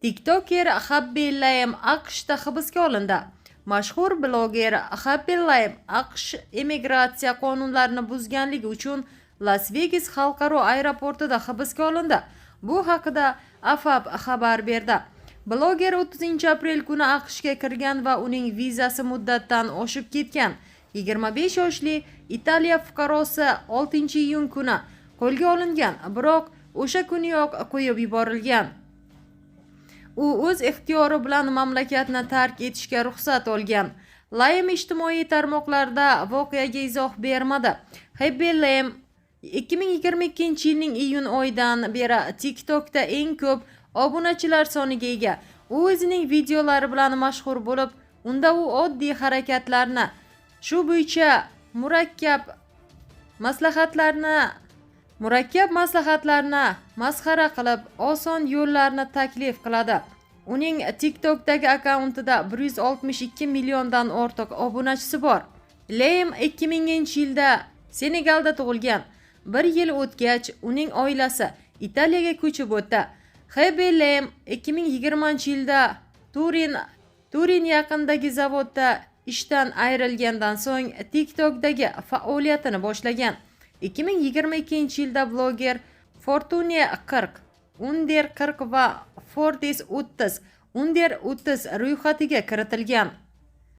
TikToker Happy Layem AQShda hibsga olindi. Mashhur bloger Happy Layem AQSh immigratsiya qonunlarini buzganligi uchun Las Vegas xalqaro aeroportida hibsga olindi. Bu haqida AFP xabar berdi. Bloger 30-aprel kuni AQShga kirgan va uning vizasi muddatdan oshib ketgan. 25 yoshli Italiya fuqarosi 6-iyun kuni qo'lga olingan, biroq o'sha kuniyoq qo'yib yuborilgan. U o'z ixtiyori bilan mamlakatni tark etishga ruxsat olgan. Layem ijtimoiy tarmoqlarda voqeaga izoh bermadi. Happy Layem 2022-yilning iyun oyidan beri TikTokda eng ko'p obunachilar soniga ega. U o'zining videolari bilan mashhur bo'lib, unda u oddiy harakatlarni, shu bo'yicha murakkab maslahatlarni masxara qilib, oson yo'llarni taklif qiladi. Uning TikTokdagi akkauntida 162 milliondan ortiq obunachisi bor. Layem 2000-yilda Senegalda tug'ilgan. Bir yil o'tgach, uning oilasi Italiyaga ko'chib o'tdi. Happy Layem 2020-yilda Turin yaqinidagi zavodda ishdan ayrilgandan so'ng TikTokdagi faoliyatini boshlagan. 2022-yilda bloger Fortune 40, Under 40 va Forbes 30 ro'yxatiga kiritilgan.